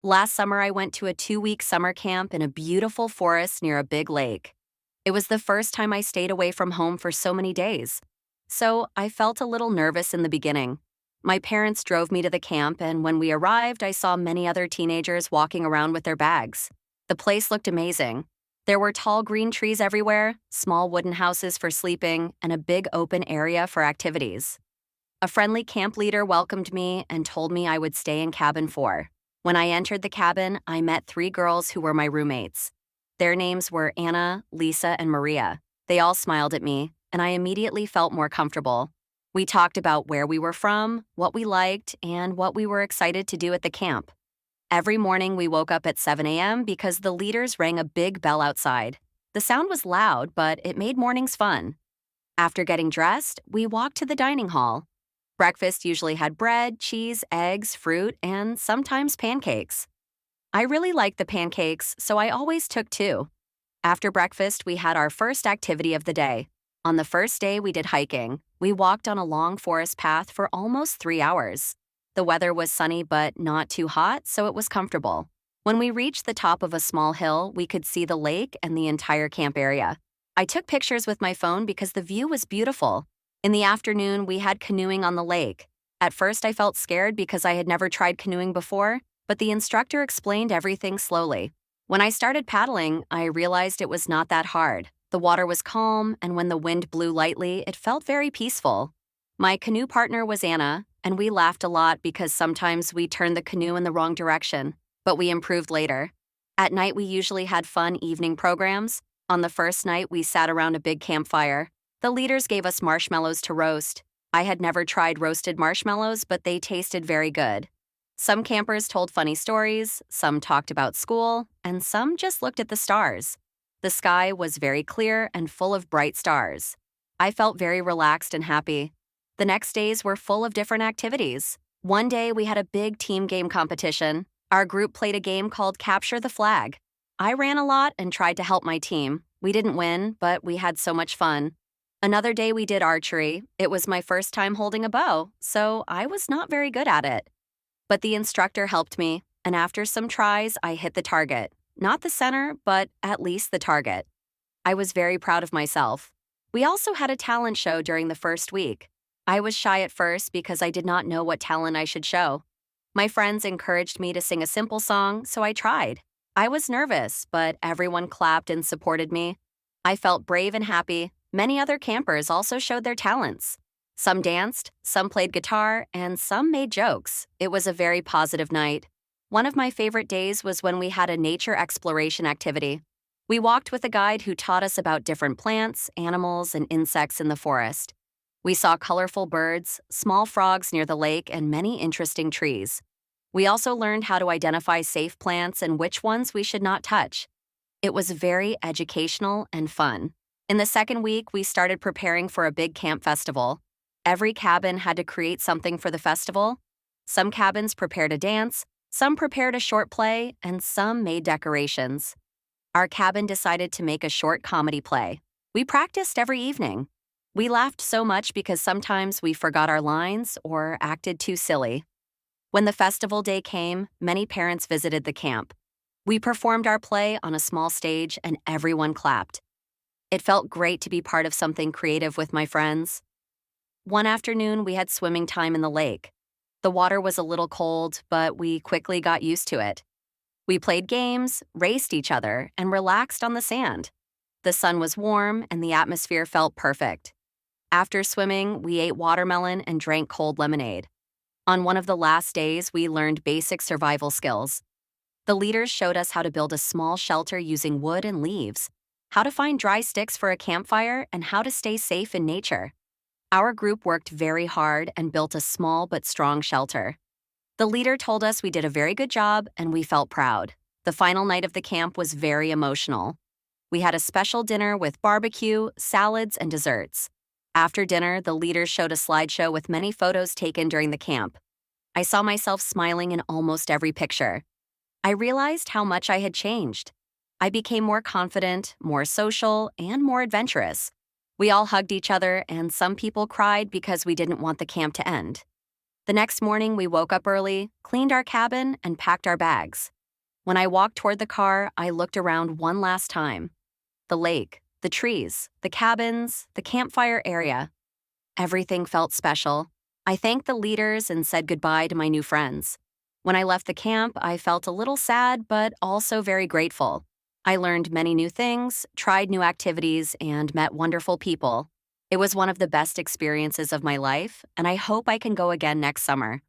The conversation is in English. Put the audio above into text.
Last summer, I went to a 2-week summer camp in a beautiful forest near a big lake. It was the first time I stayed away from home for so many days. So I felt a little nervous in the beginning. My parents drove me to the camp, and when we arrived, I saw many other teenagers walking around with their bags. The place looked amazing. There were tall green trees everywhere, small wooden houses for sleeping, and a big open area for activities. A friendly camp leader welcomed me and told me I would stay in cabin 4. When I entered the cabin, I met 3 girls who were my roommates. Their names were Anna, Lisa, and Maria. They all smiled at me, and I immediately felt more comfortable. We talked about where we were from, what we liked, and what we were excited to do at the camp. Every morning we woke up at 7 a.m. because the leaders rang a big bell outside. The sound was loud, but it made mornings fun. After getting dressed, we walked to the dining hall. Breakfast usually had bread, cheese, eggs, fruit, and sometimes pancakes. I really liked the pancakes, so I always took 2. After breakfast, we had our first activity of the day. On the first day, we did hiking. We walked on a long forest path for almost 3 hours. The weather was sunny but not too hot, so it was comfortable. When we reached the top of a small hill, we could see the lake and the entire camp area. I took pictures with my phone because the view was beautiful. In the afternoon, we had canoeing on the lake. At first, I felt scared because I had never tried canoeing before, but the instructor explained everything slowly. When I started paddling, I realized it was not that hard. The water was calm, and when the wind blew lightly, it felt very peaceful. My canoe partner was Anna, and we laughed a lot because sometimes we turned the canoe in the wrong direction, but we improved later. At night, we usually had fun evening programs. On the first night, we sat around a big campfire. The leaders gave us marshmallows to roast. I had never tried roasted marshmallows, but they tasted very good. Some campers told funny stories, some talked about school, and some just looked at the stars. The sky was very clear and full of bright stars. I felt very relaxed and happy. The next days were full of different activities. One day, we had a big team game competition. Our group played a game called Capture the Flag. I ran a lot and tried to help my team. We didn't win, but we had so much fun. Another day we did archery. It was my first time holding a bow, so I was not very good at it. But the instructor helped me, and after some tries, I hit the target. Not the center, but at least the target. I was very proud of myself. We also had a talent show during the first week. I was shy at first because I did not know what talent I should show. My friends encouraged me to sing a simple song, so I tried. I was nervous, but everyone clapped and supported me. I felt brave and happy. Many other campers also showed their talents. Some danced, some played guitar, and some made jokes. It was a very positive night. One of my favorite days was when we had a nature exploration activity. We walked with a guide who taught us about different plants, animals, and insects in the forest. We saw colorful birds, small frogs near the lake, and many interesting trees. We also learned how to identify safe plants and which ones we should not touch. It was very educational and fun. In the second week, we started preparing for a big camp festival. Every cabin had to create something for the festival. Some cabins prepared a dance, some prepared a short play, and some made decorations. Our cabin decided to make a short comedy play. We practiced every evening. We laughed so much because sometimes we forgot our lines or acted too silly. When the festival day came, many parents visited the camp. We performed our play on a small stage and everyone clapped. It felt great to be part of something creative with my friends. One afternoon, we had swimming time in the lake. The water was a little cold, but we quickly got used to it. We played games, raced each other, and relaxed on the sand. The sun was warm and the atmosphere felt perfect. After swimming, we ate watermelon and drank cold lemonade. On one of the last days, we learned basic survival skills. The leaders showed us how to build a small shelter using wood and leaves, how to find dry sticks for a campfire, and how to stay safe in nature. Our group worked very hard and built a small but strong shelter. The leader told us we did a very good job and we felt proud. The final night of the camp was very emotional. We had a special dinner with barbecue, salads, and desserts. After dinner, the leaders showed a slideshow with many photos taken during the camp. I saw myself smiling in almost every picture. I realized how much I had changed. I became more confident, more social, and more adventurous. We all hugged each other, and some people cried because we didn't want the camp to end. The next morning, we woke up early, cleaned our cabin, and packed our bags. When I walked toward the car, I looked around one last time. The lake, the trees, the cabins, the campfire area. Everything felt special. I thanked the leaders and said goodbye to my new friends. When I left the camp, I felt a little sad, but also very grateful. I learned many new things, tried new activities, and met wonderful people. It was one of the best experiences of my life, and I hope I can go again next summer.